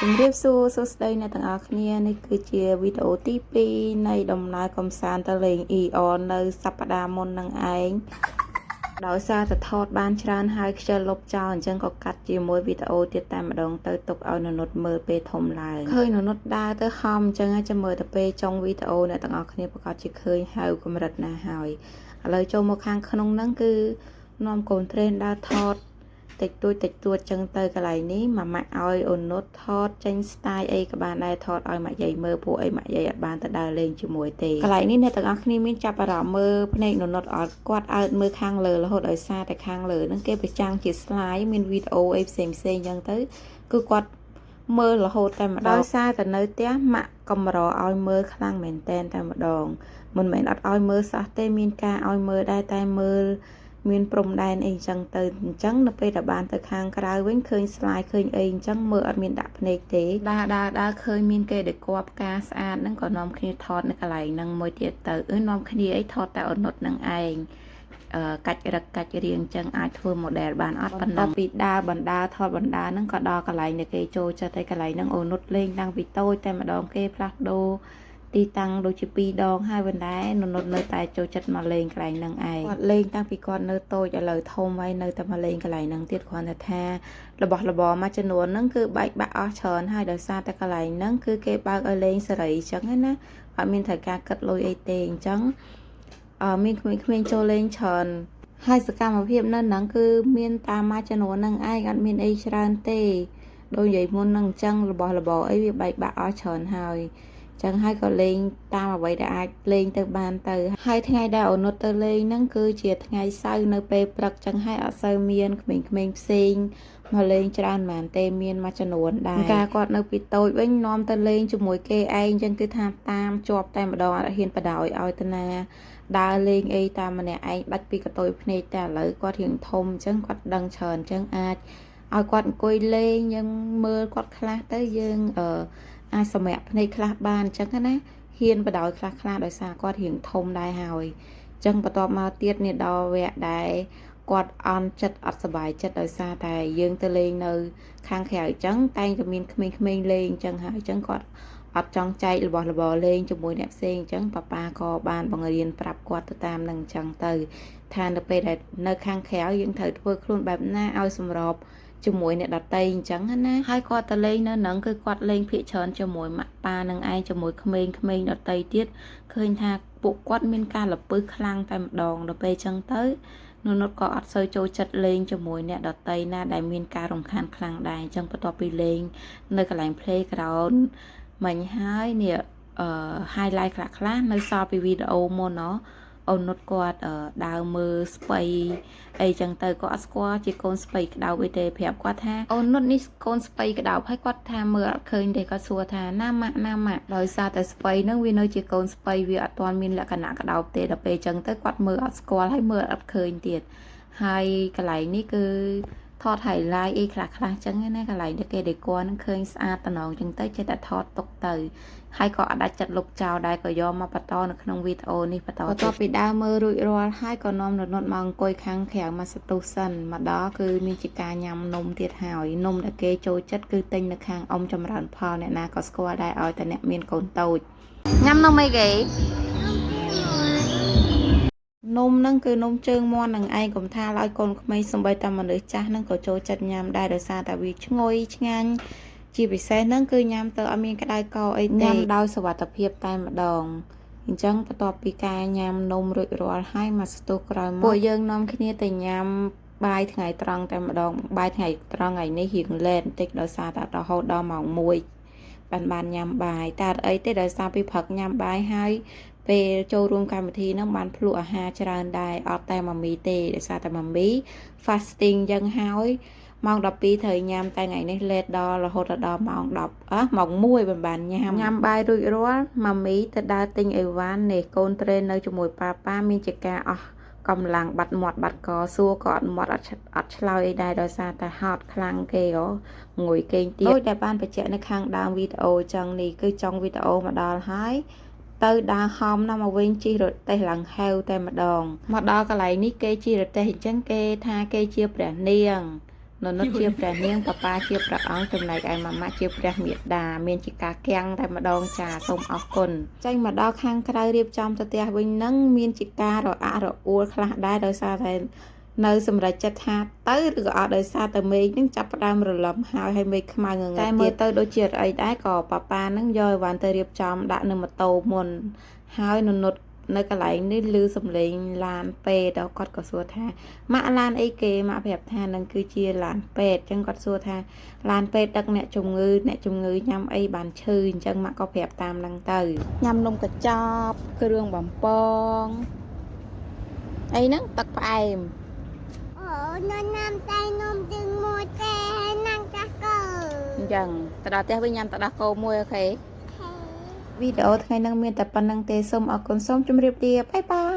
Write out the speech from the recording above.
ជំរាបសួរសួស្តីអ្នកទាំងអស់គ្នានេះគឺជាវីដេអូទី2នៃដំណើរកំសាន្តទៅលេង EON នៅសប្តាហ៍មុននឹងឯងដោយសារតែថតបានច្រើនហើយខ្ជិលលុបចោលអញ្ចឹងក៏កាត់ជាមួយវីដេអូទៀតតែម្ដងទៅទុកឲ្យននុតមើលពេលធំឡើងឃើញននុតដើរទៅហំអញ្ចឹងចាំមើលទៅពេលចុងវីដេអូអ្នកទាំងអស់គ្នាប្រកាសជាឃើញហើយកម្រិតណាហើយឥឡូវចូលមកខាងក្នុងហ្នឹងគឺនាំកូនត្រេនដើរថតតិចតួចចឹងទៅកន្លែងនេះម៉ាម៉ាក់ឲ្យអូននុតថតចេញស្ទាយអីក៏បានដែរថតឲ្យម៉ាក់យាយមើលពួកអីម៉ាក់យាយអត់បានទៅដើរលេងជាមួយទេកន្លែងនេះអ្នកទាំងអស់គ្នាមានចាប់អារម្មណ៍មើលភ្នែកអូននុតអត់គាត់អើតមើលខាងលើរហូតឲ្យសារតែខាងលើហ្នឹងគេប្រចាំងជា slide មានវីដេអូអីផ្សេងចឹងទៅគឺគាត់មើលរហូតតែម្ដងដោយសារតែនៅផ្ទះម៉ាក់កំរឲ្យមើលខ្លាំងមែនតែម្ដងមិនមែនអត់ឲ្យមើលសោះទេមានការឲ្យមើលដែរតែមើលមានព្រំដែនអីចឹងទៅអញ្ចឹងនៅពេលដែលបានទៅខាងក្រៅវិញឃើញស្លាយឃើញអីអញ្ចឹងមើលអត់មានដាក់ភ្នែកទេដើរឃើញមានគេដែលគប់ផ្កាស្អាតហ្នឹងក៏នាំគ្នាថតនៅកន្លែងហ្នឹងមួយទៀតទៅនាំគ្នាអីថតតែអនុតនឹងឯងកាច់រឹកកាច់រៀងអញ្ចឹងអាចធ្វើ model បានអត់ប៉ុណ្ណឹងពីដើរបណ្ដាថតបណ្ដាហ្នឹងក៏ដល់កន្លែងដែលគេចូលចិត្តហើយកន្លែងហ្នឹងអនុតលេងតាំងពីតូចតែម្ដងគេផ្លាស់ដូរទីតាំងដូចជា2ដងហើយបណ្ដែននុតនៅតែចូលចិត្តមកលេងកន្លែងហ្នឹងឯងគាត់លេងតាំងពីគាត់នៅតូចឥឡូវធំហើយនៅតែមកលេងកន្លែងហ្នឹងទៀតគ្រាន់តែថារបស់របរមួយចំនួនហ្នឹងគឺបែកបាក់អស់ច្រើនហើយដោយសារតែកន្លែងហ្នឹងគឺគេបើកឲ្យលេងសេរីអញ្ចឹងណាអត់មានត្រូវការគិតលុយអីទេអញ្ចឹងមានក្មេងៗចូលលេងច្រើនហើយសកម្មភាពនៅហ្នឹងគឺមានតាមមួយចំនួនហ្នឹងឯងអត់មានអីច្រើនទេដូចនិយាយមុនហ្នឹងអញ្ចឹងរបស់របរអីវាបែកបាក់អស់ច្រើនហើយចឹងហើយក៏លេងតាមអ្វីដែលអាចលេងទៅបានទៅហើយថ្ងៃដែលអូនុតទៅលេងហ្នឹងគឺជាថ្ងៃសៅរ៍នៅពេលព្រឹកចឹងហើយអត់សូវមានក្មេងៗផ្សេងមកលេងច្រើនហ្មងទេមានមួយចំនួនដែរការគាត់នៅពីតូចវិញនាំទៅលេងជាមួយគេឯងចឹងគឺថាតាមជាប់តែម្ដងអត់ហ៊ានបដ ாய் ឲ្យទៅណាដើរលេងអីតាមម្នាក់ឯងដាច់ពីកតុយភ្នែកតែឥឡូវគាត់រៀងធំចឹងគាត់ដឹងច្រើនចឹងអាចឲ្យគាត់អង្គុយលេងយើងមើលគាត់ខ្លះទៅយើងអាចសម្រាប់ភ្នែកខ្លះបានអញ្ចឹងណាហ៊ានបដ ாய் ខ្លះដោយសារគាត់រៀងធំដែរហើយអញ្ចឹងបន្ទាប់មកទៀតនេះដល់វគ្គដែរគាត់អន់ចិត្តអត់សុបាយចិត្តដោយសារតែយើងទៅលេងនៅខាងក្រៅអញ្ចឹងតែងតែមានក្មេងៗលេងអញ្ចឹងហើយអញ្ចឹងគាត់អត់ចង់ចែករបស់របរលេងជាមួយអ្នកផ្សេងអញ្ចឹងប៉ាប៉ាក៏បានបង្រៀនប្រាប់គាត់ទៅតាមនឹងអញ្ចឹងទៅថានៅពេលដែលនៅខាងក្រៅយើងត្រូវធ្វើខ្លួនបែបណាឲ្យសម្របជាមួយអ្នកដតីអញ្ចឹងណាហើយគាត់ទៅលេងនៅហ្នឹងគឺគាត់លេងភាគច្រើនជាមួយម៉ាក់ប៉ានឹងឯងជាមួយក្មេងៗដតីទៀតឃើញថាពួកគាត់មានការលពឹសខ្លាំងតែម្ដងដល់ពេលអញ្ចឹងទៅនុតក៏អត់សូវចូលចិត្តលេងជាមួយអ្នកដតីណាដែលមានការរំខានខ្លាំងដែរអញ្ចឹងបន្ទាប់ពីលេងនៅកន្លែង playground មិញហើយនេះhighlight ខ្លះនៅសល់ពីវីដេអូមុនណោះអូននុតគាត់ដើរមើលស្បៃអីចឹងទៅគាត់អត់ស្គាល់ជាកូនស្បៃក្តៅអីទេប្រាប់គាត់ថាអូននុតនេះកូនស្បៃក្តៅហើយគាត់ថាមើលអត់ឃើញទេគាត់សួរថាណាម៉ាក់ដោយសារតែស្បៃហ្នឹងវានៅជាកូនស្បៃវាអត់ទាន់មានលក្ខណៈក្តៅទេដល់ពេលចឹងទៅគាត់មើលអត់ស្គាល់ហើយមើលអត់ឃើញទៀតហើយកន្លែងនេះគឺថត highlight អីខ្លះចឹងណាកន្លែងដែលគេដេគ័រហ្នឹងឃើញស្អាតតំណងចឹងទៅចេះតែថតទុកទៅហើយក៏អត់ដាច់ចិត្តលុបចោលដែរក៏យកមកបន្តនៅក្នុងវីដេអូនេះបន្តពីដើមមើលរួចរាល់ហើយក៏នាំននុតមកអង្គុយខាងក្រៅមកសតុះសិនមកដល់គឺមានជាការញ៉ាំនំទៀតហើយនំដែលគេចូលចិត្តគឺទិញនៅខាងអ៊ំចម្រើនផលអ្នកណាក៏ស្គាល់ដែរឲ្យតែអ្នកមានកូនតូចញ៉ាំនំអីគេនំហ្នឹងគឺនំជើងមាន់នឹងឯងកុំថាឲ្យកូនក្មេងសំបីតែមនុស្សចាស់ហ្នឹងក៏ចូលចិត្តញ៉ាំដែរដោយសារតែវាឈ្ងុយឆ្ងាញ់ជាពិសេសហ្នឹងគឺញ៉ាំទៅអត់មានក្តៅកអីទេញ៉ាំដោយសុវត្ថិភាពតែម្ដងអញ្ចឹងបន្ទាប់ពីការញ៉ាំនំរួចរាល់ហើយមកស្ទុះក្រោយមកពួកយើងនាំគ្នាទៅញ៉ាំបាយថ្ងៃត្រង់តែម្ដងបាយថ្ងៃត្រង់ថ្ងៃនេះរៀងលេតបន្តិចដោយសារតែរហូតដល់ម៉ោង1បានញ៉ាំបាយតែអត់អីទេដោយសារពីព្រឹកញ៉ាំបាយហើយពេលចូលរួមកម្មវិធីហ្នឹងបានភ្លក់អាហារច្រើនដែរអត់តែម៉ាមីទេដោយសារតែម៉ាមី fasting យ៉ាងហើយម៉ោង12ត្រូវញ៉ាំតែថ្ងៃនេះលេតដល់រហូតដល់ម៉ោង10ម៉ោង1បានញ៉ាំបាយរួចរាល់ម៉ាមីទៅដើរទិញអីវ៉ាន់នេះកូនត្រេននៅជាមួយប៉ាមានជាការអស់កម្លាំងបាត់មាត់បាត់កសួរក៏អត់មាត់អត់ឆ្លើយអីដែរដោយសារតែហត់ខ្លាំងគេងុយគេងទៀតដូចដែលបានបញ្ជាក់នៅខាងដើមវីដេអូចឹងនេះគឺចុងវីដេអូមកដល់ហើយទៅដើរហំណាមកវិញជិះរទេះឡើងហែវតែម្ដងមកដល់កន្លែងនេះគេជិះរទេះអញ្ចឹងគេថាគេជាព្រះនាង ននុតជាព្រះនាងប៉ាជាព្រះអង្គចំណែកឯម៉ាម៉ាជាព្រះមេដាមានជាការគាំងតែម្ដងចាសូមអរគុណចេញមកដល់ខាងក្រៅរៀបចំទៅផ្ទះវិញនឹងមានជាការរអាក់រអួលខ្លះដែរដោយសារតែនៅសម្រាប់ចិត្តថាទៅឬក៏អត់ដោយសារតែមេឃនឹងចាប់ផ្ដើមរលឹមហើយមេឃខ្មៅងងឹតតែមើលទៅដូចជាអីដែរក៏ប៉ានឹងយកអីវ៉ាន់ទៅរៀបចំដាក់នៅម៉ូតូមុនហើយននុតនៅកន្លែងនេះឮសំឡេងឡានពេទ្យដល់គាត់ក៏សួរថាម៉ាក់ឡានអីគេម៉ាក់ប្រាប់ថានឹងគឺជាឡានពេទ្យអញ្ចឹងគាត់សួរថាឡានពេទ្យដឹកអ្នកជំងឺញ៉ាំអីបានឈឺអញ្ចឹងម៉ាក់ក៏ប្រាប់តាមហ្នឹងទៅញ៉ាំនំកញ្ចប់គ្រឿងបំពងអីហ្នឹងទឹកផ្អែមអូញ៉ាំតែនំជើងមួយទេណាំកាកោអញ្ចឹងទៅដល់ផ្ទះវិញញ៉ាំទឹកដោះគោមួយអូខេវីដេអូថ្ងៃនេះមានតែប៉ុណ្្នឹងទេសូមអរគុណសូមជម្រាបលាបាយបាយ